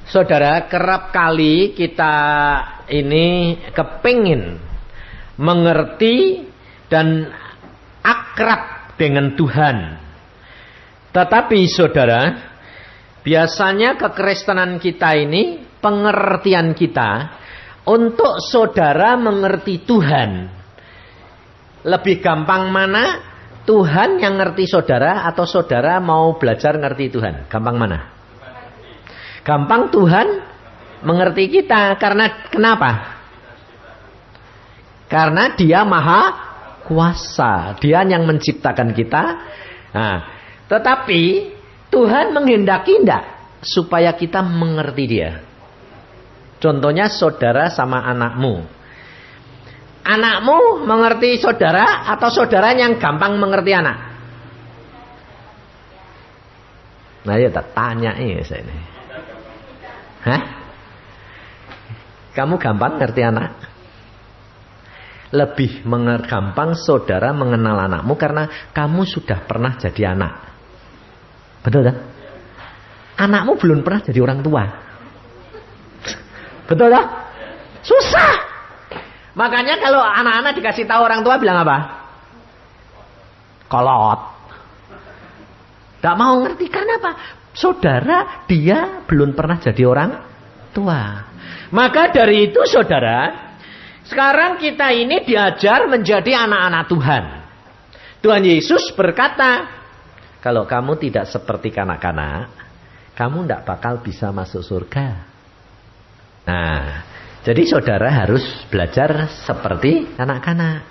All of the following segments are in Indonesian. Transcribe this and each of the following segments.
Saudara, kerap kali kita ini kepingin mengerti dan akrab dengan Tuhan. Tetapi saudara, biasanya kekristenan kita ini, pengertian kita untuk saudara mengerti Tuhan, lebih gampang mana? Tuhan yang ngerti saudara atau saudara mau belajar ngerti Tuhan? Gampang mana? Gampang Tuhan mengerti kita. Karena kenapa? Karena Dia maha kuasa. Dia yang menciptakan kita. Nah, tetapi Tuhan menghendaki tidak supaya kita mengerti Dia. Contohnya saudara sama anakmu. Anakmu mengerti saudara atau saudara yang gampang mengerti anak? Nah, ya tak tanya saya ini. Hah? Kamu gampang ngerti anak? Lebih gampang saudara mengenal anakmu karena kamu sudah pernah jadi anak. Betul kan? Anakmu belum pernah jadi orang tua. Betul kan? Susah. Makanya kalau anak-anak dikasih tahu orang tua bilang apa? Kolot. Tidak mau ngerti karena apa? Saudara dia belum pernah jadi orang tua. Maka dari itu saudara, sekarang kita ini diajar menjadi anak-anak Tuhan. Tuhan Yesus berkata, kalau kamu tidak seperti kanak-kanak, kamu tidak bakal bisa masuk surga. Nah, jadi saudara harus belajar seperti kanak-kanak.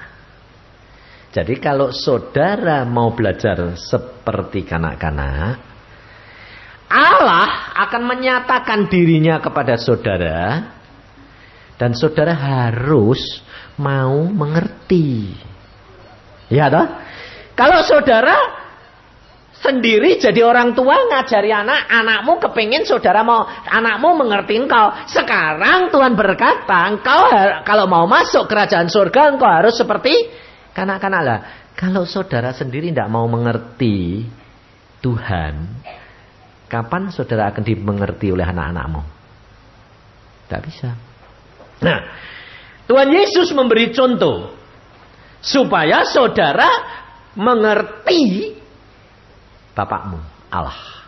Jadi kalau saudara mau belajar seperti kanak-kanak, Allah akan menyatakan dirinya kepada saudara. Dan saudara harus mau mengerti. Ya toh? Kalau saudara sendiri jadi orang tua ngajari anak, anakmu kepingin saudara mau anakmu mengerti engkau. Sekarang Tuhan berkata, engkau kalau mau masuk kerajaan surga engkau harus seperti kanak-kanak lah. Kalau saudara sendiri tidak mau mengerti Tuhan, kapan saudara akan dimengerti oleh anak-anakmu? Tidak bisa. Nah, Tuhan Yesus memberi contoh supaya saudara mengerti Bapakmu, Allah.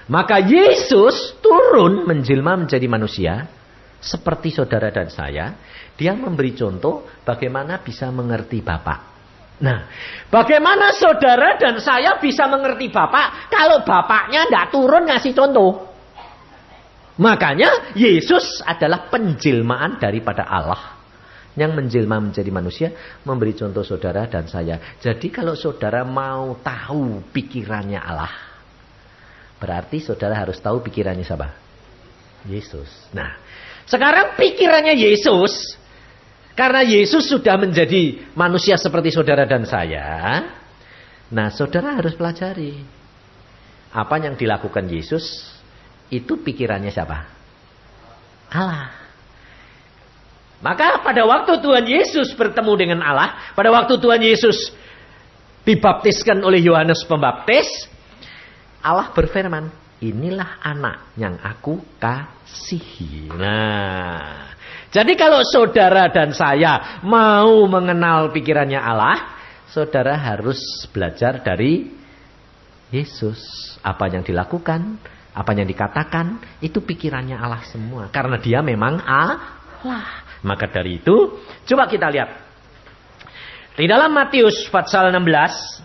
Maka Yesus turun menjelma menjadi manusia seperti saudara dan saya. Dia memberi contoh bagaimana bisa mengerti Bapak. Nah, bagaimana saudara dan saya bisa mengerti Bapak kalau Bapaknya tidak turun ngasih contoh? Makanya Yesus adalah penjelmaan daripada Allah yang menjelma menjadi manusia, memberi contoh saudara dan saya. Jadi kalau saudara mau tahu pikirannya Allah, berarti saudara harus tahu pikirannya siapa? Yesus. Nah, sekarang pikirannya Yesus, karena Yesus sudah menjadi manusia seperti saudara dan saya. Nah, saudara harus pelajari apa yang dilakukan Yesus. Itu pikirannya siapa? Allah. Maka pada waktu Tuhan Yesus bertemu dengan Allah, pada waktu Tuhan Yesus dibaptiskan oleh Yohanes Pembaptis, Allah berfirman, inilah anak yang aku kasihi. Nah, jadi kalau saudara dan saya mau mengenal pikirannya Allah, saudara harus belajar dari Yesus. Apa yang dilakukan, apa yang dikatakan, itu pikirannya Allah semua. Karena dia memang Allah. Maka dari itu, coba kita lihat. Di dalam Matius pasal 16,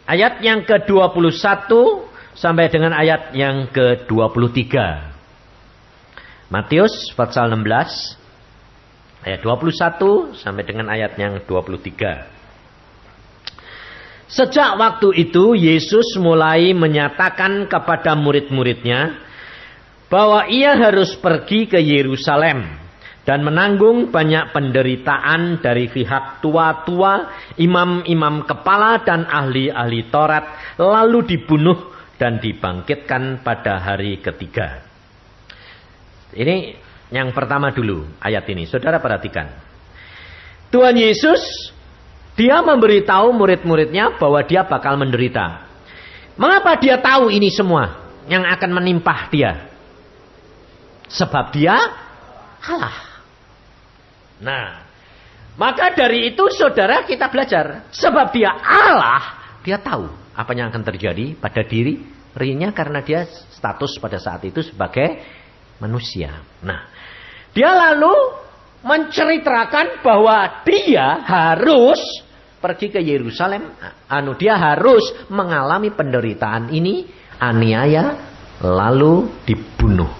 ayat yang ke-21 sampai dengan ayat yang ke-23. Matius pasal 16, ayat 21 sampai dengan ayat yang 23. Sejak waktu itu Yesus mulai menyatakan kepada murid-muridnya bahwa ia harus pergi ke Yerusalem dan menanggung banyak penderitaan dari pihak tua-tua, imam-imam kepala dan ahli-ahli Taurat, lalu dibunuh dan dibangkitkan pada hari ketiga. Ini yang pertama dulu ayat ini. Saudara perhatikan. Tuhan Yesus dia memberitahu murid-muridnya bahwa dia bakal menderita. Mengapa dia tahu ini semua yang akan menimpa dia? Sebab dia Allah. Nah, maka dari itu saudara kita belajar. Sebab dia Allah, dia tahu apa yang akan terjadi pada dirinya karena dia status pada saat itu sebagai manusia. Nah, dia lalu menceritakan bahwa dia harus pergi ke Yerusalem. Dia harus mengalami penderitaan ini, aniaya, lalu dibunuh.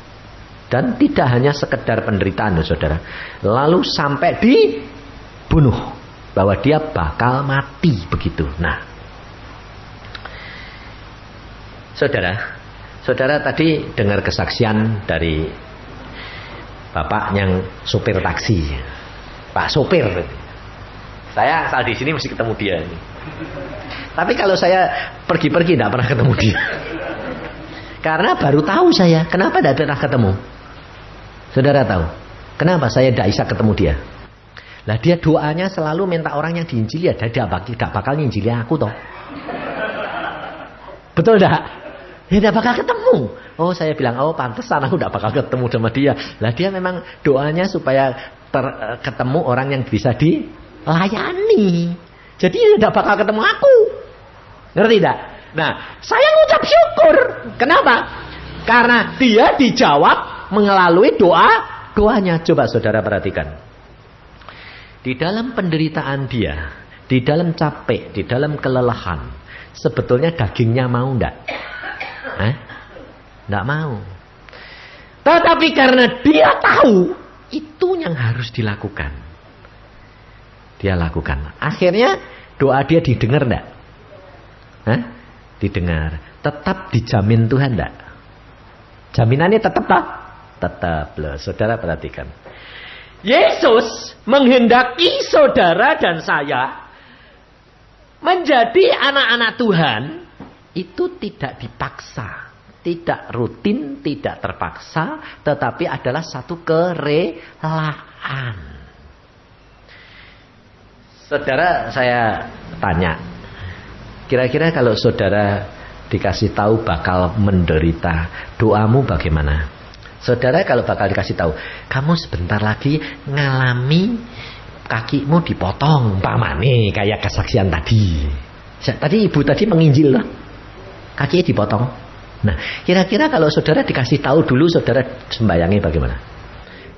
Dan tidak hanya sekedar penderitaan, saudara. Lalu sampai dibunuh, bahwa dia bakal mati begitu. Nah, saudara tadi dengar kesaksian dari bapak yang sopir taksi, Pak sopir. Saya asal di sini mesti ketemu dia. Tapi kalau saya pergi-pergi tidak pernah ketemu dia. Karena baru tahu saya kenapa tidak pernah ketemu. Saudara tahu kenapa saya tidak bisa ketemu dia? Lah dia doanya selalu minta orang yang diinjili, dia tidak bakal nginjili aku toh. Betul tidak? Ya tidak bakal ketemu. Oh, saya bilang, oh pantesan aku tidak bakal ketemu sama dia. Lah dia memang doanya supaya ketemu orang yang bisa dilayani. Jadi tidak bakal ketemu aku. Ngerti tidak? Nah, saya ngucap syukur. Kenapa? Karena dia dijawab melalui doanya. Coba saudara perhatikan. Di dalam penderitaan dia, di dalam capek, di dalam kelelahan, sebetulnya dagingnya mau enggak? Enggak mau. Tetapi karena dia tahu itu yang harus dilakukan, dia lakukan. Akhirnya doa dia didengar enggak? Didengar. Tetap dijamin Tuhan enggak? Jaminannya tetap tak? Tetap loh, saudara perhatikan. Yesus menghendaki saudara dan saya menjadi anak-anak Tuhan itu tidak dipaksa, tidak rutin, tidak terpaksa, tetapi adalah satu kerelaan. Saudara, saya tanya, kira-kira kalau saudara dikasih tahu bakal menderita, doamu bagaimana? Saudara kalau bakal dikasih tahu, kamu sebentar lagi ngalami kakimu dipotong, umpamane kayak kesaksian tadi. Tadi ibu tadi menginjil loh, kakinya dipotong. Nah, kira-kira kalau saudara dikasih tahu dulu, saudara sembayangnya bagaimana?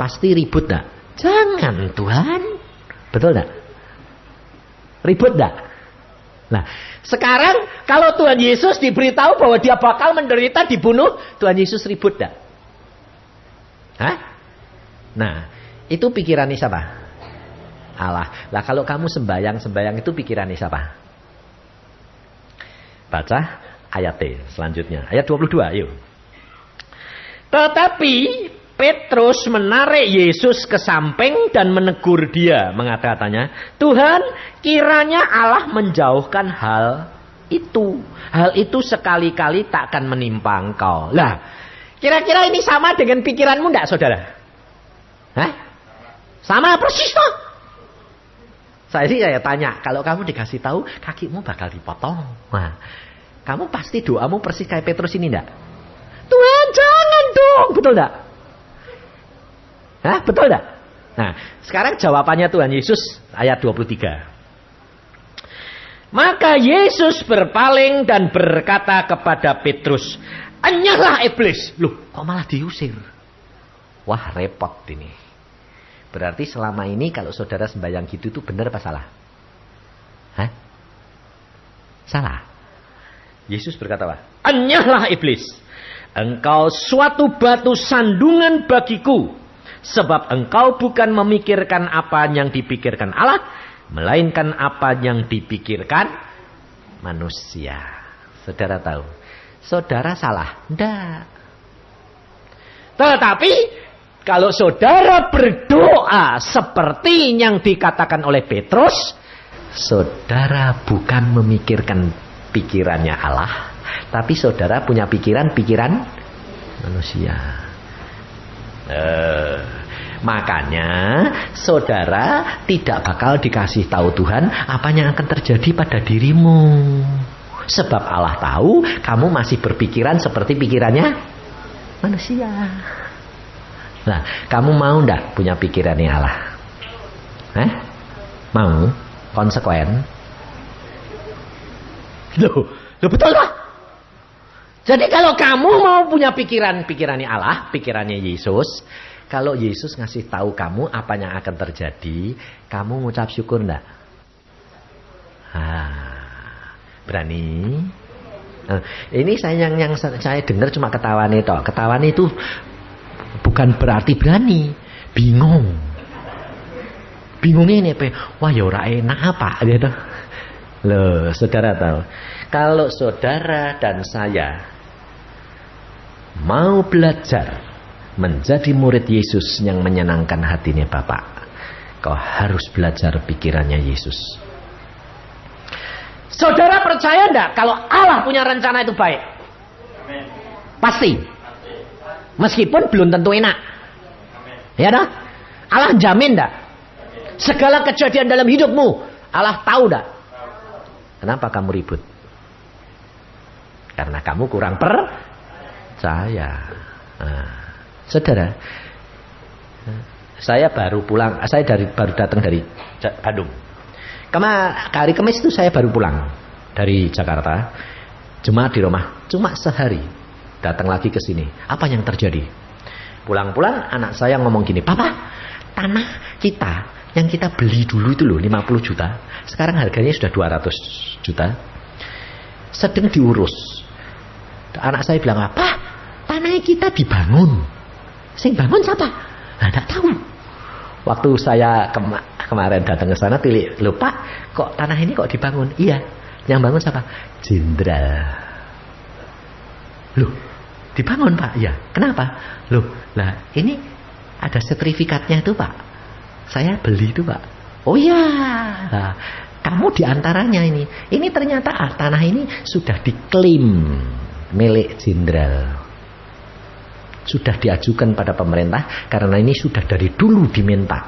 Pasti ribut enggak? Jangan Tuhan, betul enggak? Ribut enggak? Nah, sekarang kalau Tuhan Yesus diberitahu bahwa dia bakal menderita, dibunuh, Tuhan Yesus ribut enggak? Nah, itu pikirannya siapa? Allah. Lah kalau kamu sembayang itu pikirannya siapa? Baca ayat selanjutnya. Ayat 22, yuk. Tetapi Petrus menarik Yesus ke samping dan menegur dia, mengatakannya, Tuhan, kiranya Allah menjauhkan hal itu. Hal itu sekali-kali tak akan menimpa engkau. Lah, kira-kira ini sama dengan pikiranmu enggak, saudara? Sama persis toh? Saya tanya, kalau kamu dikasih tahu kakimu bakal dipotong, nah, kamu pasti doamu persis kayak Petrus ini enggak? Tuhan, jangan dong, betul enggak? Betul enggak? Nah, sekarang jawabannya Tuhan Yesus ayat 23. Maka Yesus berpaling dan berkata kepada Petrus, "Enyahlah iblis." Loh, kok malah diusir? Wah, repot ini. Berarti selama ini kalau saudara sembahyang gitu itu benar apa salah? Salah. Yesus berkata apa? "Enyahlah iblis. Engkau suatu batu sandungan bagiku. Sebab engkau bukan memikirkan apa yang dipikirkan Allah, melainkan apa yang dipikirkan manusia." Saudara tahu, saudara salah? Enggak. Tetapi kalau saudara berdoa seperti yang dikatakan oleh Petrus, saudara bukan memikirkan pikirannya Allah, tapi saudara punya pikiran manusia. Makanya saudara tidak bakal dikasih tahu Tuhan apa yang akan terjadi pada dirimu. Sebab Allah tahu kamu masih berpikiran seperti pikirannya manusia. Nah, kamu mau ndak punya pikirannya Allah? Mau? Konsekuen? Loh betul lah. Jadi kalau kamu mau punya pikirannya Allah, pikirannya Yesus, kalau Yesus ngasih tahu kamu apa yang akan terjadi, kamu ngucap syukur ndak? Berani? Ini yang saya dengar cuma ketawa nih toh. Ketawa itu bukan berarti berani, bingung. Bingungnya ini apa? Wah ya ora enak apa gitu. Loh, saudara tahu. Kalau saudara dan saya mau belajar menjadi murid Yesus yang menyenangkan hatinya Bapak, kau harus belajar pikirannya Yesus. Saudara percaya enggak kalau Allah punya rencana itu baik? Pasti. Meskipun belum tentu enak. Ya dah? Allah jamin enggak? Segala kejadian dalam hidupmu Allah tahu enggak? Kenapa kamu ribut? Karena kamu kurang percaya. Saudara, saya baru pulang, baru datang dari Bandung. Hari Kamis itu saya baru pulang dari Jakarta. Jemaat di rumah cuma sehari. Datang lagi ke sini. Apa yang terjadi? Pulang-pulang anak saya ngomong gini, "Papa, tanah kita yang kita beli dulu itu loh 50 juta. Sekarang harganya sudah 200 juta. Sedang diurus." Anak saya bilang, "Apa? Tanah kita dibangun. Sing bangun siapa?" Tidak tahu. Waktu saya kemarin datang ke sana, "Loh Pak, kok tanah ini kok dibangun?" "Iya." "Yang bangun siapa?" "Jenderal." "Loh, dibangun Pak?" "Iya." "Kenapa?" "Loh, lah ini ada sertifikatnya itu Pak. Saya beli itu Pak." "Oh iya. Nah, kamu diantaranya ini. Ini ternyata tanah ini sudah diklaim milik jenderal. Sudah diajukan pada pemerintah karena ini sudah dari dulu diminta.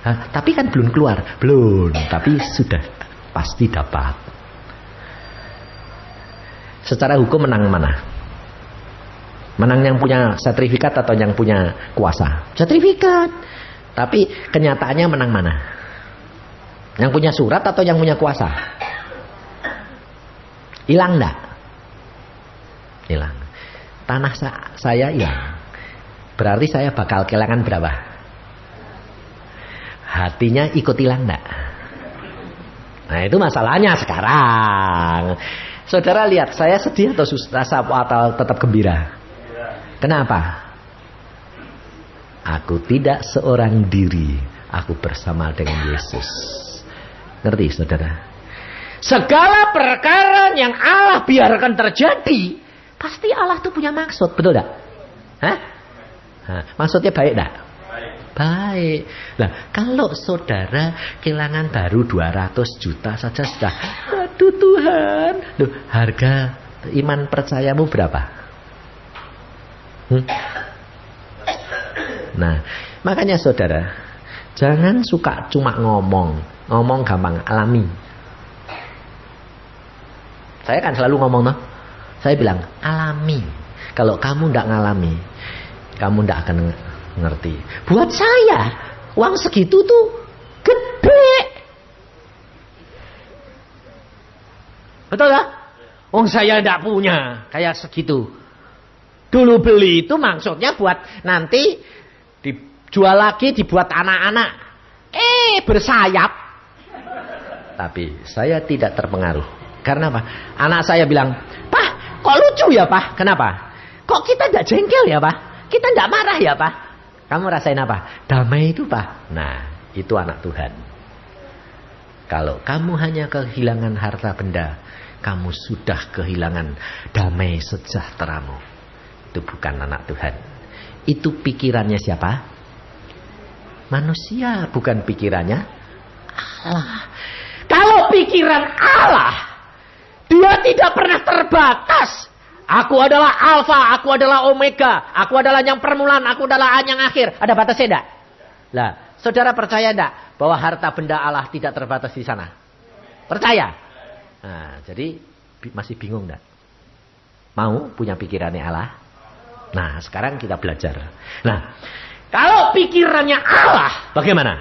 Tapi kan belum keluar." "Belum, tapi sudah pasti dapat." Secara hukum menang mana? Menang yang punya sertifikat atau yang punya kuasa? Sertifikat. Tapi kenyataannya menang mana? Yang punya surat atau yang punya kuasa? Hilang enggak? Hilang. Tanah saya hilang. Berarti saya bakal kehilangan berapa? Hatinya ikut hilang enggak? Nah itu masalahnya sekarang. Saudara lihat, saya sedih atau atau tetap gembira? Kenapa? Aku tidak seorang diri, aku bersama dengan Yesus. Ngerti saudara? Segala perkara yang Allah biarkan terjadi, pasti Allah tuh punya maksud, betul tak? Maksudnya baik tak? Baik. Nah, kalau saudara kehilangan baru 200 juta saja sudah, aduh Tuhan. Loh, harga iman percayamu berapa? Nah, makanya saudara, jangan suka cuma ngomong gampang, alami. Saya kan selalu ngomong toh. Saya bilang, alami. Kalau kamu tidak ngalami, kamu tidak akan ngerti. Buat saya, uang segitu tuh gede. Betul tak? Uang saya tidak punya kayak segitu. Dulu beli itu maksudnya buat nanti dijual lagi, dibuat anak-anak. Bersayap. Tapi saya tidak terpengaruh. Karena apa? Anak saya bilang, "Pak, kok lucu ya Pak?" "Kenapa?" "Kok kita tidak jengkel ya Pak? Kita tidak marah ya Pak?" "Kamu rasain apa?" "Damai itu Pak." Nah, itu anak Tuhan. Kalau kamu hanya kehilangan harta benda, kamu sudah kehilangan damai sejahteramu. Itu bukan anak Tuhan. Itu pikirannya siapa? Manusia, bukan pikirannya Allah. Kalau pikiran Allah, dia tidak pernah terbatas. Aku adalah alfa, aku adalah omega, aku adalah yang permulaan, aku adalah yang akhir. Ada batasnya enggak? Lah, saudara percaya enggak bahwa harta benda Allah tidak terbatas di sana? Percaya? Nah, jadi masih bingung enggak? Mau punya pikirannya Allah? Nah, sekarang kita belajar. Nah, kalau pikirannya Allah, bagaimana?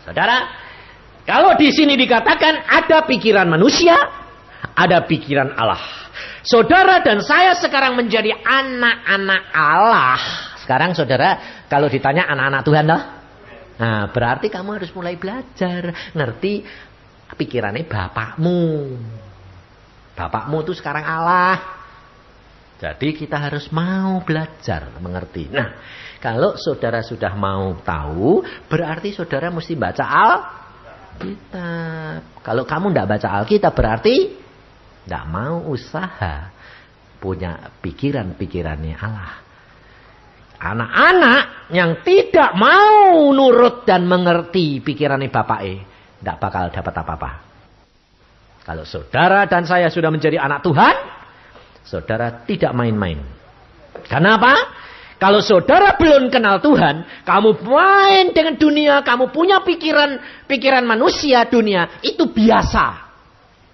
Saudara, kalau di sini dikatakan ada pikiran manusia, ada pikiran Allah. Saudara dan saya sekarang menjadi anak-anak Allah. Sekarang saudara, kalau ditanya anak-anak Tuhan loh. Nah, berarti kamu harus mulai belajar. Ngerti pikirannya bapakmu. Bapakmu itu sekarang Allah. Jadi kita harus mau belajar mengerti. Nah, kalau saudara sudah mau tahu, berarti saudara mesti baca Alkitab. Kalau kamu tidak baca Alkitab, berarti tidak mau usaha punya pikiran-pikirannya Allah. Anak-anak yang tidak mau nurut dan mengerti pikirannya bapaknya, tidak bakal dapat apa-apa. Kalau saudara dan saya sudah menjadi anak Tuhan, saudara tidak main-main. Kenapa? Kalau saudara belum kenal Tuhan, kamu main dengan dunia, kamu punya pikiran manusia dunia, itu biasa.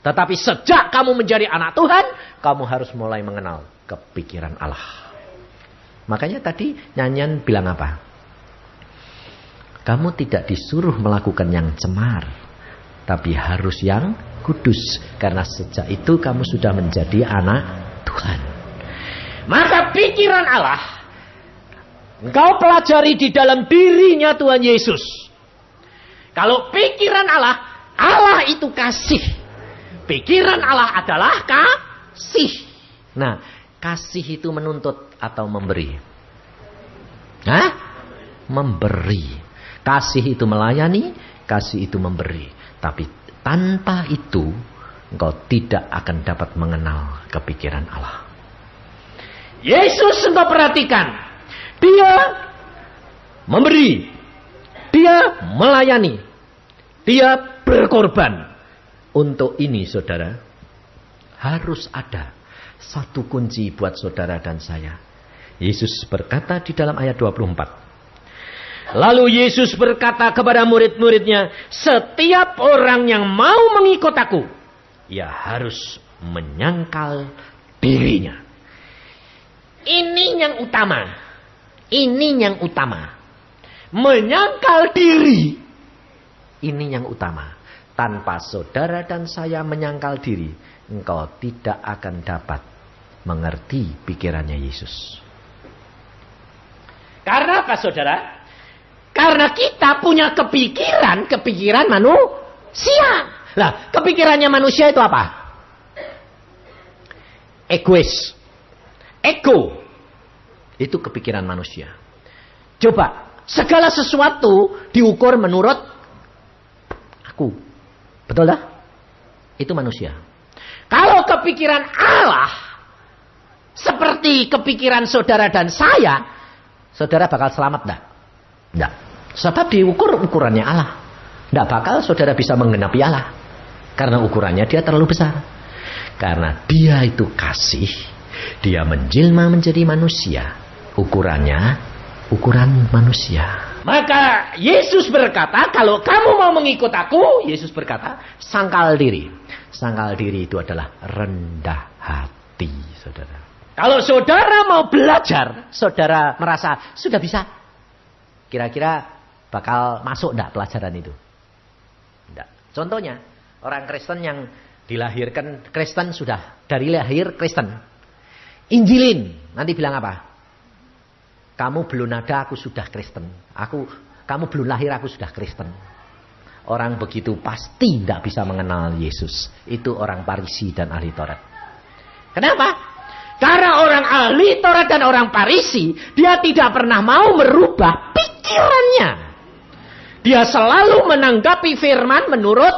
Tetapi sejak kamu menjadi anak Tuhan, kamu harus mulai mengenal kepikiran Allah. Makanya tadi nyanyian bilang apa? Kamu tidak disuruh melakukan yang cemar, tapi harus yang kudus. Karena sejak itu kamu sudah menjadi anak Tuhan. Maka pikiran Allah engkau pelajari di dalam dirinya Tuhan Yesus. Kalau pikiran Allah, Allah itu kasih. Pikiran Allah adalah kasih. Nah, kasih itu menuntut atau memberi? Hah? Memberi. Kasih itu melayani, kasih itu memberi. Tapi tanpa itu engkau tidak akan dapat mengenal kepikiran Allah. Yesus engkau perhatikan, dia memberi, dia melayani, dia berkorban. Untuk ini saudara, harus ada satu kunci buat saudara dan saya. Yesus berkata di dalam ayat 24. Lalu Yesus berkata kepada murid-muridnya, setiap orang yang mau mengikut aku, ia harus menyangkal dirinya. Ini yang utama. Ini yang utama. Menyangkal diri. Ini yang utama. Tanpa saudara dan saya menyangkal diri, engkau tidak akan dapat mengerti pikirannya Yesus. Karena apa saudara? Karena kita punya kepikiran manusia. Nah, kepikirannya manusia itu apa? Egois. Ego. Itu kepikiran manusia. Coba, segala sesuatu diukur menurut aku. Betul dah? Itu manusia. Kalau kepikiran Allah seperti kepikiran saudara dan saya, saudara bakal selamat dah? Tidak. Sebab diukur ukurannya Allah. Tidak bakal saudara bisa menggenapi Allah. Karena ukurannya dia terlalu besar. Karena dia itu kasih. Dia menjelma menjadi manusia. Ukurannya ukuran manusia. Maka Yesus berkata, kalau kamu mau mengikut aku, Yesus berkata, sangkal diri. Sangkal diri itu adalah rendah hati, saudara. Kalau saudara mau belajar, saudara merasa sudah bisa, kira-kira bakal masuk enggak pelajaran itu? Enggak. Contohnya, orang Kristen yang dilahirkan Kristen, sudah dari lahir Kristen. Injilin, nanti bilang apa? Kamu belum ada, aku sudah Kristen. Kamu belum lahir, aku sudah Kristen. Orang begitu pasti tidak bisa mengenal Yesus. Itu orang Farisi dan ahli Taurat. Kenapa? Karena orang ahli Taurat dan orang Farisi, dia tidak pernah mau merubah pikirannya. Dia selalu menanggapi firman menurut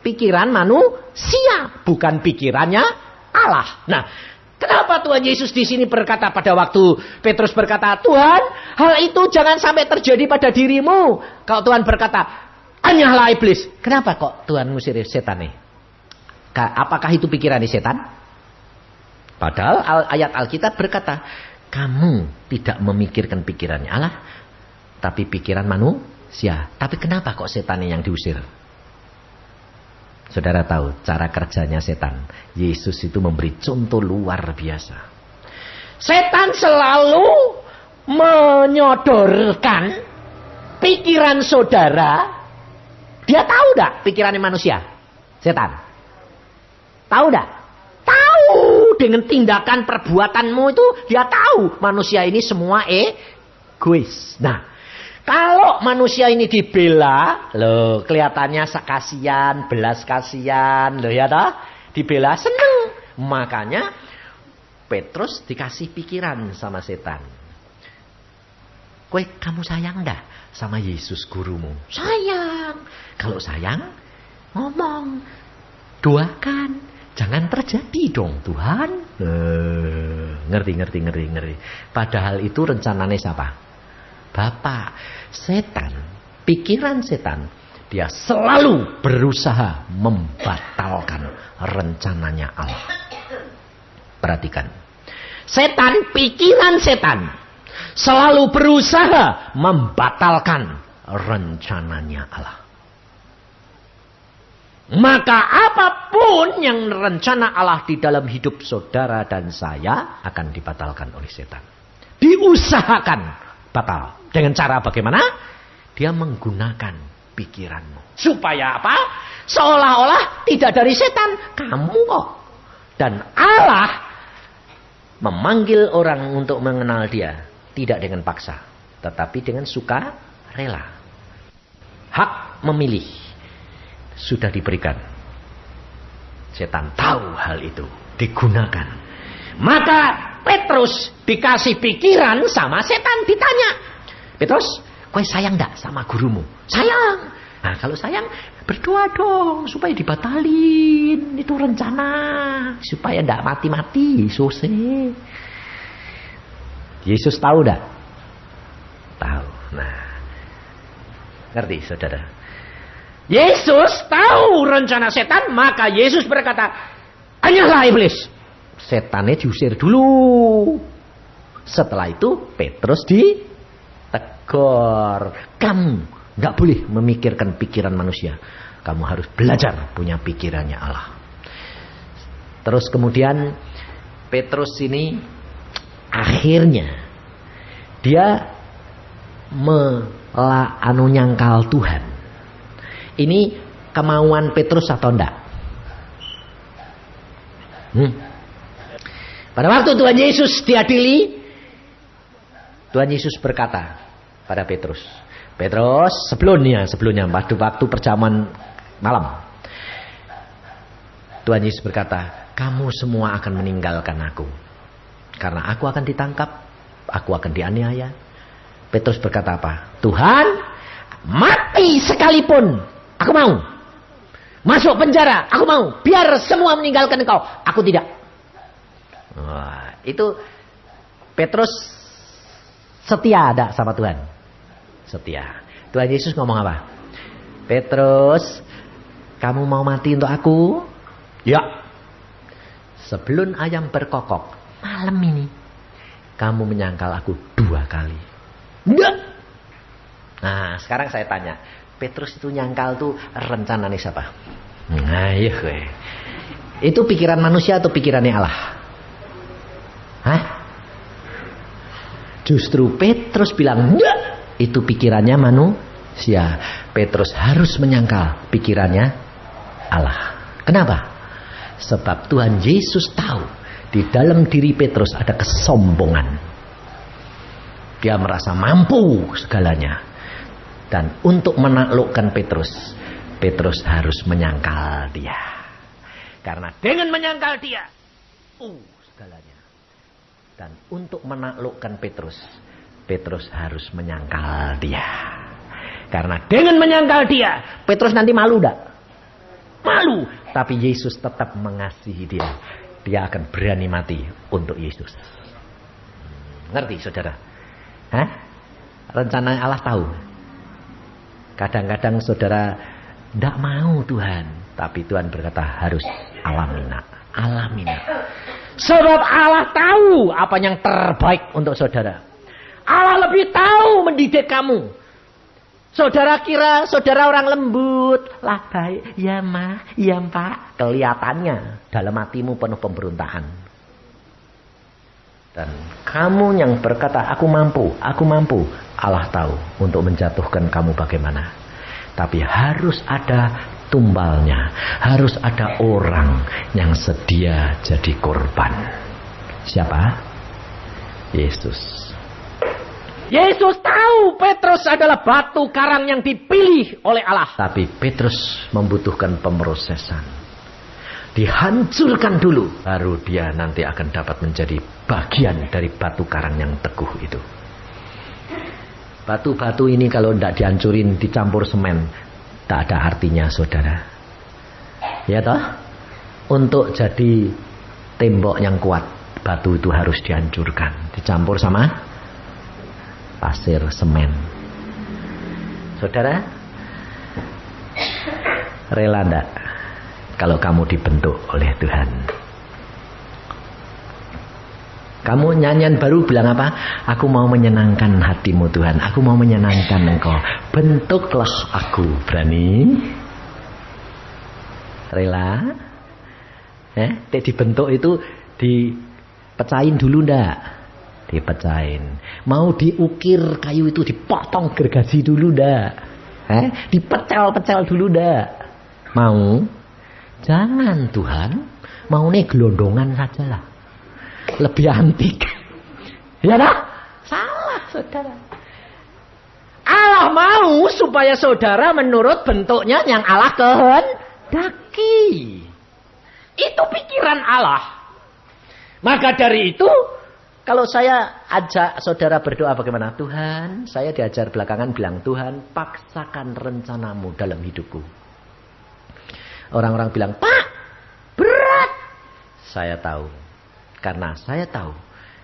pikiran manusia, bukan pikirannya Allah. Nah, kenapa Tuhan Yesus di sini berkata pada waktu Petrus berkata, Tuhan, hal itu jangan sampai terjadi pada dirimu. Kalau Tuhan berkata, anyahlah iblis. Kenapa kok Tuhan ngusir setan nih? Apakah itu pikiran setan? Padahal ayat Alkitab berkata, kamu tidak memikirkan pikirannya Allah, tapi pikiran manusia. Tapi kenapa kok setan yang diusir? Saudara tahu cara kerjanya setan. Yesus itu memberi contoh luar biasa. Setan selalu menyodorkan pikiran saudara. Dia tahu enggak pikirannya manusia? Setan. Tahu enggak? Tahu. Dengan tindakan perbuatanmu itu dia tahu manusia ini semua egois. Nah, kalau manusia ini dibela, loh kelihatannya kasihan, belas kasihan, loh ya toh? Dibela seneng. Makanya Petrus dikasih pikiran sama setan. Kamu sayang enggak sama Yesus gurumu? Sayang. Kalau sayang, ngomong. Doakan. Jangan terjadi dong Tuhan. Ngerti. Padahal itu rencananya siapa? Bapak. Setan. Pikiran setan. Dia selalu berusaha membatalkan rencananya Allah. Perhatikan. Setan, pikiran setan selalu berusaha membatalkan rencananya Allah. Maka apapun yang rencana Allah di dalam hidup saudara dan saya akan dibatalkan oleh setan. Diusahakan batal. Dengan cara bagaimana? Dia menggunakan pikiranmu. Supaya apa? Seolah-olah tidak dari setan. Kamu kok. Dan Allah memanggil orang untuk mengenal dia. Tidak dengan paksa. Tetapi dengan suka rela. Hak memilih. Sudah diberikan. Setan tahu hal itu. Digunakan. Maka Petrus dikasih pikiran sama setan. Ditanya. Petrus, kowe sayang enggak sama gurumu? Sayang. Nah kalau sayang, berdoa dong. Supaya dibatalin. Itu rencana. Supaya enggak mati-mati. Selesai. Yesus tahu enggak? Tahu. Nah. Ngerti saudara? Yesus tahu rencana setan, maka Yesus berkata, "Hanyalah iblis." Setannya diusir dulu. Setelah itu Petrus ditegur. Kamu nggak boleh memikirkan pikiran manusia. Kamu harus belajar punya pikirannya Allah. Terus kemudian Petrus ini akhirnya dia nyangkal Tuhan. Ini kemauan Petrus atau enggak? Pada waktu Tuhan Yesus diadili, Tuhan Yesus berkata pada Petrus, Petrus sebelumnya waktu perjamuan malam, Tuhan Yesus berkata, kamu semua akan meninggalkan aku, karena aku akan ditangkap, aku akan dianiaya. Petrus berkata apa? Tuhan, mati sekalipun aku mau. Masuk penjara, aku mau. Biar semua meninggalkan engkau, aku tidak. Wah, itu Petrus setia ada sama Tuhan. Setia. Tuhan Yesus ngomong apa? Petrus, kamu mau mati untuk aku? Ya. Sebelum ayam berkokok malam ini, kamu menyangkal aku 2 kali. Enggak. Nah, sekarang saya tanya, Petrus itu nyangkal tuh rencananya siapa? Nah, iya gue. Itu pikiran manusia atau pikirannya Allah? Hah? Justru Petrus bilang, enggak. Itu pikirannya manusia. Petrus harus menyangkal pikirannya Allah. Kenapa? Sebab Tuhan Yesus tahu di dalam diri Petrus ada kesombongan. Dia merasa mampu segalanya. Dan untuk menaklukkan Petrus, Petrus harus menyangkal dia. Karena dengan menyangkal dia, segalanya. Dan untuk menaklukkan Petrus, Petrus harus menyangkal dia. Karena dengan menyangkal dia, Petrus nanti malu enggak? Malu. Tapi Yesus tetap mengasihi dia. Dia akan berani mati untuk Yesus. Ngerti saudara? Hah? Rencana Allah tahu. Kadang-kadang saudara tidak mau Tuhan. Tapi Tuhan berkata harus alamina. Alamina. Sebab Allah tahu apa yang terbaik untuk saudara. Allah lebih tahu mendidik kamu. Saudara kira saudara orang lembut. Lah baik. Ya ma, ya pak. Kelihatannya dalam hatimu penuh pemberontakan. Dan kamu yang berkata, aku mampu. Allah tahu untuk menjatuhkan kamu bagaimana. Tapi harus ada tumbalnya. Harus ada orang yang sedia jadi korban. Siapa? Yesus. Yesus tahu Petrus adalah batu karang yang dipilih oleh Allah. Tapi Petrus membutuhkan pemrosesan. Dihancurkan dulu. Baru dia nanti akan dapat menjadi bagian dari batu karang yang teguh itu. Batu-batu ini kalau tidak dihancurin, dicampur semen, tak ada artinya, saudara. Ya toh? Untuk jadi tembok yang kuat, batu itu harus dihancurkan. Dicampur sama pasir, semen. Saudara, rela enggak kalau kamu dibentuk oleh Tuhan? Kamu nyanyian baru bilang apa? Aku mau menyenangkan hatimu Tuhan. Aku mau menyenangkan Engkau. Bentuklah aku. Berani? Rela? Dibentuk itu dipecahin dulu enggak? Dipecahin. Mau diukir kayu itu, dipotong gergaji dulu ndak? Dipecel-pecel dulu ndak? Mau? Jangan Tuhan. Mau nih gelondongan sajalah. Lebih antik. Ya dah? Salah saudara. Allah mau supaya saudara menurut bentuknya yang Allah kehendaki. Itu pikiran Allah. Maka dari itu, kalau saya ajak saudara berdoa bagaimana? Tuhan, saya diajar belakangan bilang, Tuhan paksakan rencanamu dalam hidupku. Orang-orang bilang, Pak, berat. Saya tahu. Karena saya tahu,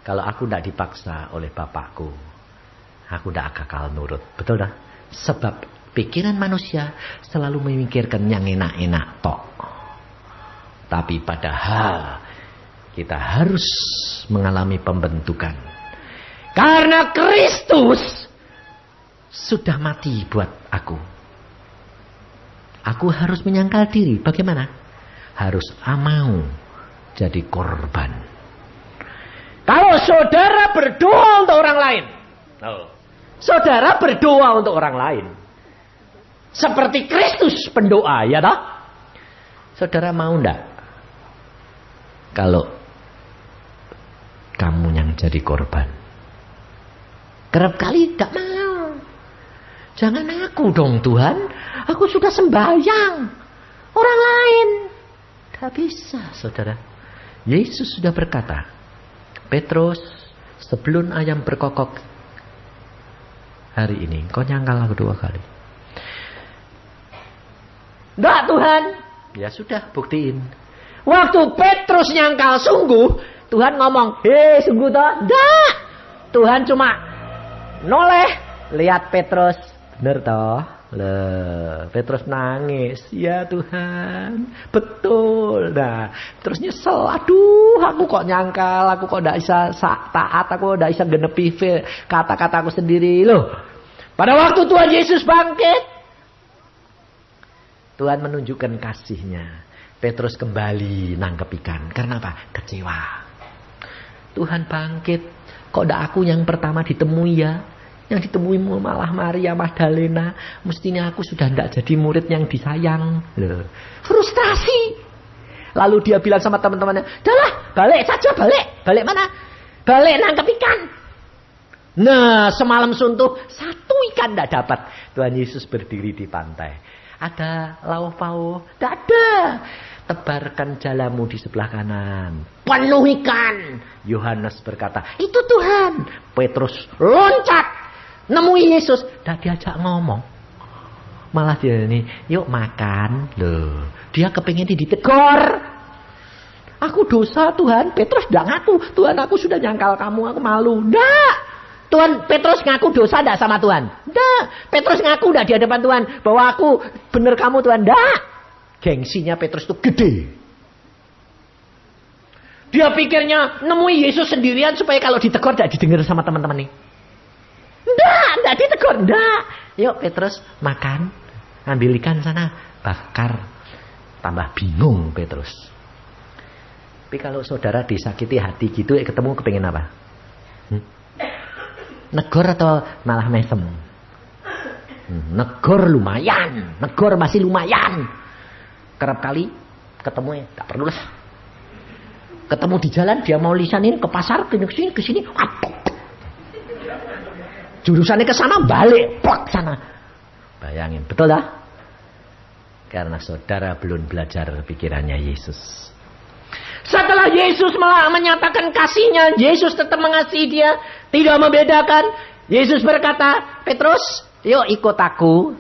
kalau aku tidak dipaksa oleh Bapakku, aku tidak bakal nurut. Betul dah? Sebab pikiran manusia selalu memikirkan yang enak-enak tok. Tapi padahal kita harus mengalami pembentukan. Karena Kristus sudah mati buat aku. Aku harus menyangkal diri. Bagaimana? Harus mau jadi korban. Kalau saudara berdoa untuk orang lain. Saudara berdoa untuk orang lain. Seperti Kristus pendoa, ya toh? Saudara mau enggak? Kalau kamu yang jadi korban. Kerap kali tidak mau. Jangan aku dong Tuhan. Aku sudah sembahyang. Orang lain. Tidak bisa saudara. Yesus sudah berkata. Petrus, sebelum ayam berkokok hari ini, kau nyangkal aku 2 kali. Enggak Tuhan. Ya sudah, buktiin. Waktu Petrus nyangkal sungguh, Tuhan ngomong, hei sungguh toh? Enggak. Tuhan cuma noleh, lihat Petrus. Bener toh? Petrus nangis. Ya Tuhan, betul. Nah, terus nyesel. Aduh, aku kok nyangkal, aku kok tidak bisa taat, aku tidak bisa genepi kata-kata aku sendiri. Loh, pada waktu Tuhan Yesus bangkit, Tuhan menunjukkan kasih-Nya. Petrus kembali nangkep ikan. Karena apa? Kecewa. Tuhan bangkit. Kok tidak aku yang pertama ditemui ya? Yang ditemui malah Maria Magdalena. Mestinya aku sudah tidak jadi murid yang disayang. Loh. Frustrasi. Lalu dia bilang sama teman-temannya, "Dahlah, balik saja, balik. Balik mana? Balik nangkep ikan." Nah, semalam suntuk 1 ikan tidak dapat. Tuhan Yesus berdiri di pantai. Ada lauk pauk? Tidak ada. Tebarkan jalamu di sebelah kanan. Penuh ikan. Yohanes berkata, itu Tuhan. Petrus loncat. Nemui Yesus. Tidak diajak ngomong. Malah dia ini, yuk makan. Loh, dia kepingin ditegur. Aku dosa Tuhan. Petrus tidak ngaku. Tuhan, aku sudah nyangkal kamu. Aku malu. Tidak. Tuhan, Petrus ngaku dosa tidak sama Tuhan? Tidak. Petrus ngaku tidak di hadapan Tuhan. Bahwa aku benar kamu Tuhan. Tidak. Gengsinya Petrus itu gede. Dia pikirnya nemui Yesus sendirian supaya kalau ditegur tidak didengar sama teman-teman nih. Tidak ditegur. Tidak. Yuk Petrus makan. Ambil ikan sana. Bakar. Tambah bingung Petrus. Tapi kalau saudara disakiti hati gitu, ketemu kepingin apa? Negor atau malah mesem? Negor lumayan. Negor masih lumayan. Kerap kali ketemu ya, tak perlu lah. Ketemu di jalan, dia mau lisanin ke pasar, ke sini. Jurusannya ke sana, balik, plak sana. Bayangin, betul dah? Karena saudara belum belajar pikirannya Yesus. Setelah Yesus malah menyatakan kasihnya, Yesus tetap mengasihi dia, tidak membedakan. Yesus berkata, Petrus, yuk ikut aku.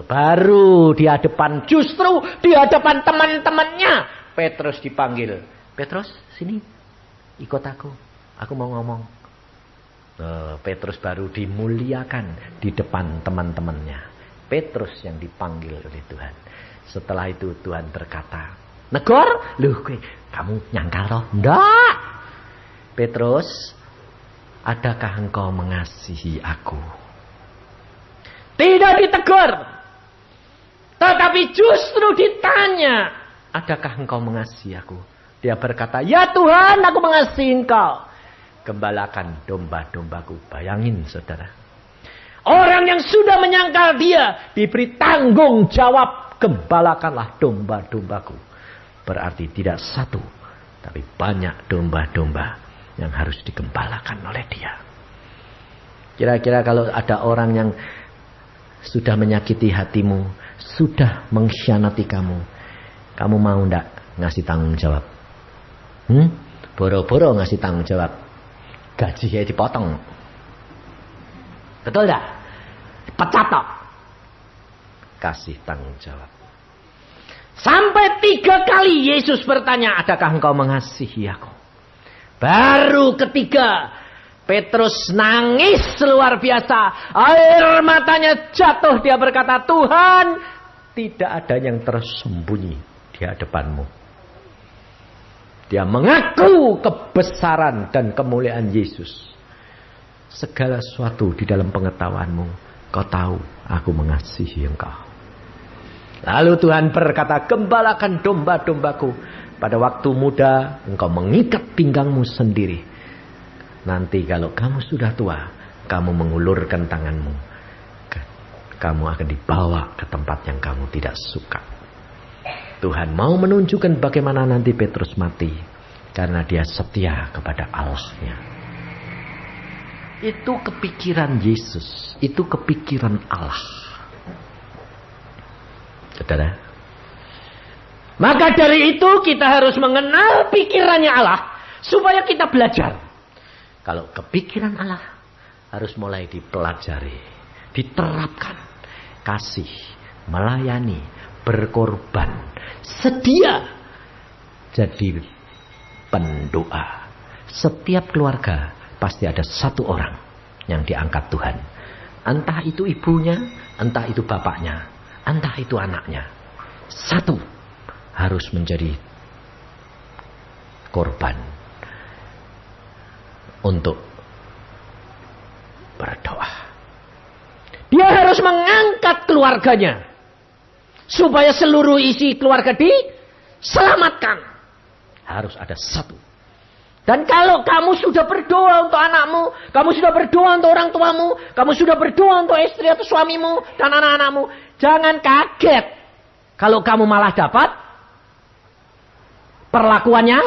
Baru di hadapan, justru di hadapan teman-temannya, Petrus dipanggil. Petrus, sini, ikut aku mau ngomong. Petrus baru dimuliakan di depan teman-temannya. Petrus yang dipanggil oleh Tuhan. Setelah itu Tuhan berkata, Negor, loh kamu nyangkal toh? Enggak. Petrus, adakah engkau mengasihi aku? Tidak ditegur, tetapi justru ditanya, adakah engkau mengasihi aku? Dia berkata, ya Tuhan, aku mengasihi engkau. Gembalakan domba-dombaku. Bayangin saudara, orang yang sudah menyangkal dia diberi tanggung jawab, gembalakanlah domba-dombaku. Berarti tidak satu, tapi banyak domba-domba yang harus digembalakan oleh dia. Kira-kira kalau ada orang yang sudah menyakiti hatimu, sudah mengkhianati kamu, kamu mau ndak ngasih tanggung jawab? Boro-boro ngasih tanggung jawab, gajinya dipotong. Betul enggak? Pecat tok. Kasih tanggung jawab. Sampai 3 kali Yesus bertanya, adakah engkau mengasihi aku? Baru ketiga, Petrus nangis luar biasa. Air matanya jatuh. Dia berkata, Tuhan, tidak ada yang tersembunyi di hadapanmu. Dia mengaku kebesaran dan kemuliaan Yesus. Segala sesuatu di dalam pengetahuanmu, kau tahu aku mengasihi engkau. Lalu Tuhan berkata, gembalakan domba-dombaku. Pada waktu muda engkau mengikat pinggangmu sendiri. Nanti kalau kamu sudah tua, kamu mengulurkan tanganmu, kamu akan dibawa ke tempat yang kamu tidak suka. Tuhan mau menunjukkan bagaimana nanti Petrus mati, karena dia setia kepada Allahnya. Itu kepikiran Yesus, itu kepikiran Allah. Saudara, maka dari itu kita harus mengenal pikirannya Allah, supaya kita belajar. Kalau kepikiran Allah harus mulai dipelajari, diterapkan. Kasih, melayani, berkorban, sedia jadi pendoa. Setiap keluarga pasti ada satu orang yang diangkat Tuhan. Entah itu ibunya, entah itu bapaknya, entah itu anaknya. Satu harus menjadi korban untuk berdoa. Dia harus mengangkat keluarganya supaya seluruh isi keluarga diselamatkan. Harus ada satu. Dan kalau kamu sudah berdoa untuk anakmu, kamu sudah berdoa untuk orang tuamu, kamu sudah berdoa untuk istri atau suamimu dan anak-anakmu, jangan kaget kalau kamu malah dapat perlakuan yang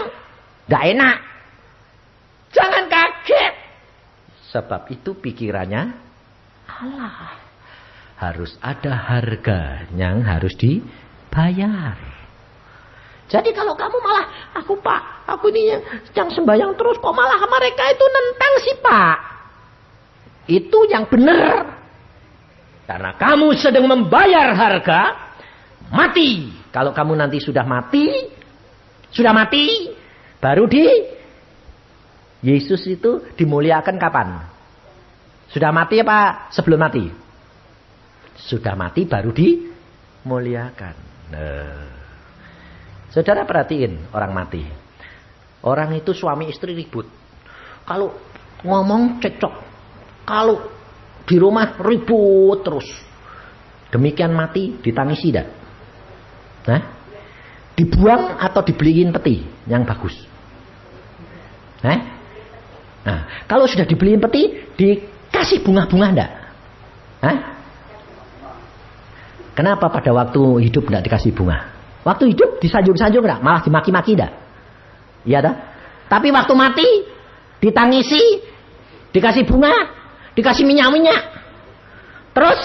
gak enak. Jangan kaget. Sebab itu pikirannya Allah. Harus ada harga yang harus dibayar. Jadi kalau kamu malah, aku ini yang sembahyang terus, kok malah mereka itu nentang sih Pak. Itu yang benar. Karena kamu sedang membayar harga mati. Kalau kamu nanti sudah mati, baru Yesus itu dimuliakan kapan? Sudah mati apa sebelum mati? Sudah mati baru dimuliakan. Saudara perhatiin orang mati. Orang itu suami istri ribut. Kalau ngomong cekcok. Kalau di rumah ribut terus. Demikian mati ditangisi tidak? Nah, dibuang atau dibeliin peti yang bagus? Nah, kalau sudah dibeliin peti, dikasih bunga-bunga enggak? Hah? Kenapa pada waktu hidup enggak dikasih bunga? Waktu hidup disanjung-sanjung enggak? Malah dimaki-maki enggak? Iya dah. Tapi waktu mati ditangisi, dikasih bunga, dikasih minyak-minyak. Terus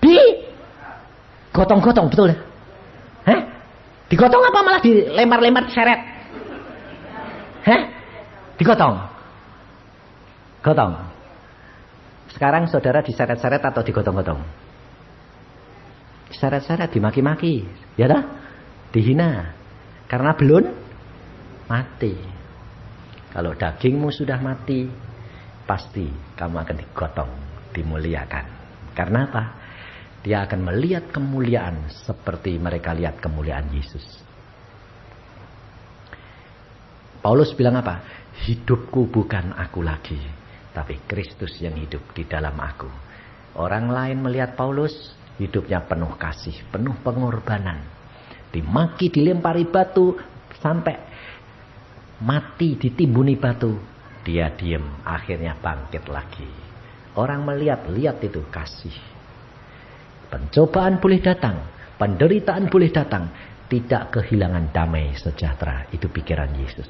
digotong-gotong, betul ya? Hah? Digotong apa malah dilempar-lempar seret? Hah? Digotong. Gotong. Sekarang saudara diseret-seret atau digotong-gotong? Diseret-seret, dimaki-maki, ya dah? Dihina. Karena belum mati. Kalau dagingmu sudah mati, pasti kamu akan digotong, dimuliakan. Karena apa? Dia akan melihat kemuliaan seperti mereka lihat kemuliaan Yesus. Paulus bilang apa? Hidupku bukan aku lagi, tapi Kristus yang hidup di dalam aku. Orang lain melihat Paulus, hidupnya penuh kasih, penuh pengorbanan. Dimaki, dilempari batu, sampai mati ditimbuni batu. Dia diem, akhirnya bangkit lagi. Orang melihat, lihat itu kasih. Pencobaan boleh datang, penderitaan boleh datang, tidak kehilangan damai sejahtera. Itu pikiran Yesus.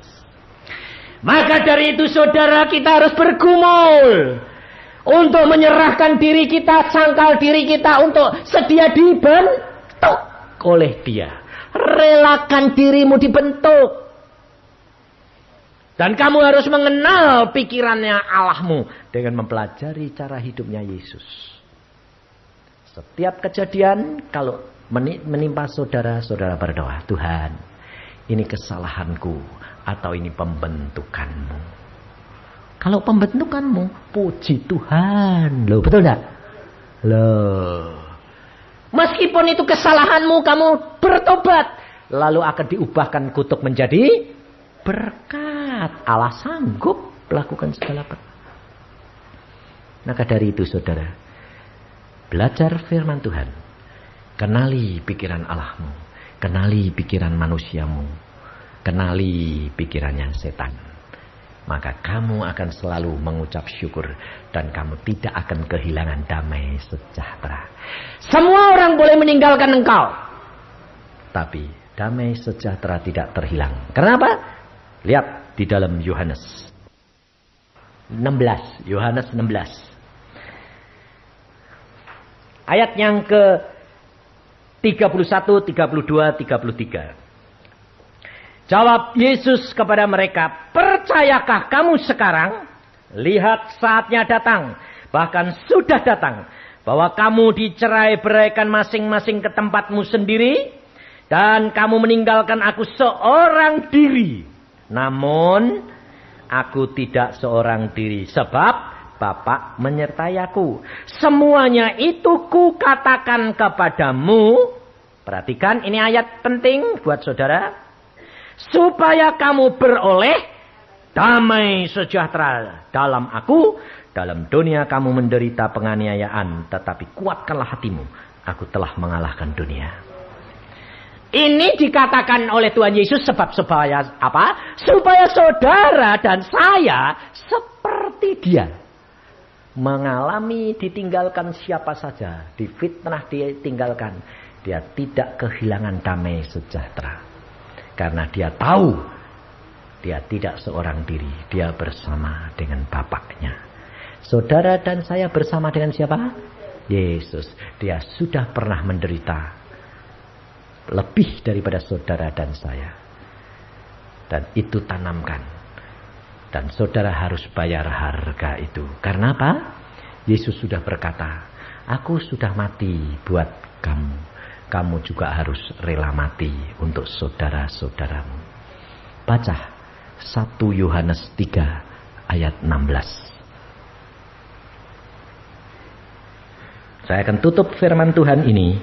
Maka dari itu saudara, kita harus bergumul untuk menyerahkan diri kita, sangkal diri kita untuk sedia dibentuk oleh Dia. Relakan dirimu dibentuk. Dan kamu harus mengenal pikirannya Allahmu dengan mempelajari cara hidupnya Yesus. Setiap kejadian kalau menimpa saudara, saudara berdoa, Tuhan, ini kesalahanku atau ini pembentukanmu. Kalau pembentukanmu, puji Tuhan. Loh, betul enggak? Loh. Meskipun itu kesalahanmu, kamu bertobat, lalu akan diubahkan kutuk menjadi berkat. Allah sanggup melakukan segala perkara. Maka dari itu saudara, belajar firman Tuhan. Kenali pikiran Allahmu. Kenali pikiran manusiamu. Kenali pikirannya setan. Maka kamu akan selalu mengucap syukur. Dan kamu tidak akan kehilangan damai sejahtera. Semua orang boleh meninggalkan engkau. Tapi damai sejahtera tidak terhilang. Kenapa? Lihat di dalam Yohanes 16. Yohanes 16. Ayat yang ke 31, 32, 33. Jawab Yesus kepada mereka, percayakah kamu sekarang? Lihat saatnya datang, bahkan sudah datang, bahwa kamu dicerai-beraikan masing-masing ke tempatmu sendiri, dan kamu meninggalkan aku seorang diri. Namun, aku tidak seorang diri, sebab Bapa menyertai aku. Semuanya itu kukatakan kepadamu. Perhatikan, ini ayat penting buat saudara. Supaya kamu beroleh damai sejahtera dalam aku. Dalam dunia kamu menderita penganiayaan, tetapi kuatkanlah hatimu. Aku telah mengalahkan dunia. Ini dikatakan oleh Tuhan Yesus sebab supaya apa? Supaya saudara dan saya seperti Dia. Mengalami ditinggalkan siapa saja, difitnah ditinggalkan, dia tidak kehilangan damai sejahtera. Karena dia tahu dia tidak seorang diri, dia bersama dengan Bapaknya. Saudara dan saya bersama dengan siapa? Yesus. Dia sudah pernah menderita lebih daripada saudara dan saya. Dan itu tanamkan. Dan saudara harus bayar harga itu. Karena apa? Yesus sudah berkata, aku sudah mati buat kamu. Kamu juga harus rela mati untuk saudara-saudaramu. Baca 1 Yohanes 3 ayat 16. Saya akan tutup firman Tuhan ini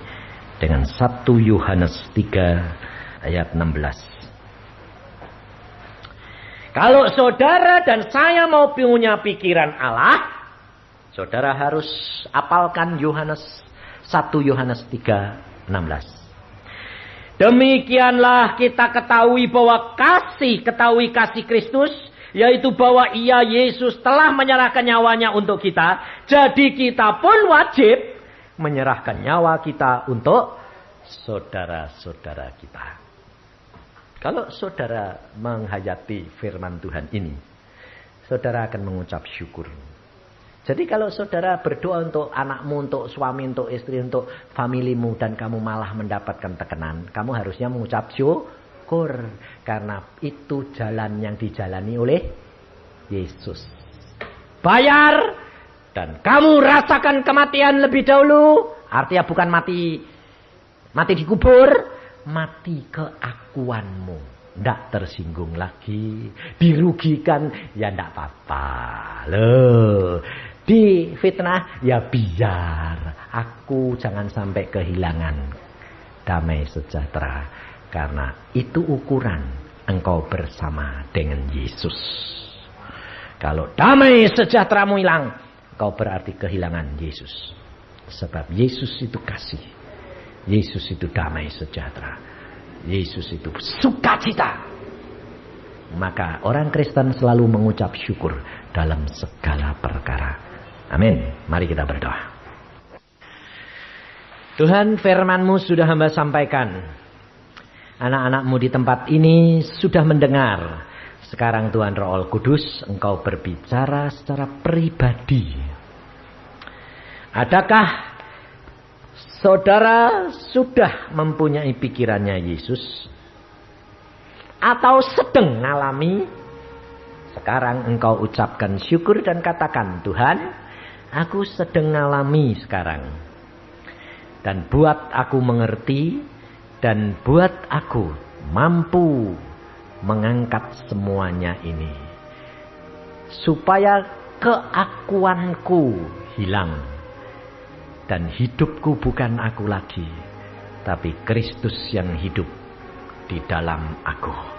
dengan 1 Yohanes 3 ayat 16. Kalau saudara dan saya mau punya pikiran Allah, saudara harus apalkan Yohanes 1 Yohanes 3:16. Demikianlah kita ketahui kasih Kristus yaitu bahwa Ia Yesus telah menyerahkan nyawanya untuk kita, jadi kita pun wajib menyerahkan nyawa kita untuk saudara-saudara kita. Kalau saudara menghayati firman Tuhan ini, saudara akan mengucap syukur. Jadi kalau saudara berdoa untuk anakmu, untuk suami, untuk istri, untuk familimu, dan kamu malah mendapatkan tekanan, kamu harusnya mengucap syukur. Karena itu jalan yang dijalani oleh Yesus. Bayar, dan kamu rasakan kematian lebih dahulu. Artinya bukan mati dikubur, mati keakuanmu. Tidak tersinggung lagi, dirugikan, ya tidak apa-apa. Loh, difitnah, ya biar. Aku jangan sampai kehilangan damai sejahtera. Karena itu ukuran engkau bersama dengan Yesus. Kalau damai sejahteramu hilang, engkau berarti kehilangan Yesus. Sebab Yesus itu kasih. Yesus itu damai sejahtera. Yesus itu sukacita. Maka orang Kristen selalu mengucap syukur dalam segala perkara. Amin. Mari kita berdoa. Tuhan, firman-Mu sudah hamba sampaikan. Anak-anak-Mu di tempat ini sudah mendengar. Sekarang Tuhan Roh Kudus, Engkau berbicara secara pribadi. Adakah saudara sudah mempunyai pikirannya Yesus? Atau sedang mengalami? Sekarang engkau ucapkan syukur dan katakan, Tuhan, aku sedang mengalami sekarang. Dan buat aku mengerti, dan buat aku mampu mengangkat semuanya ini. Supaya keakuanku hilang. Dan hidupku bukan aku lagi, tapi Kristus yang hidup di dalam aku.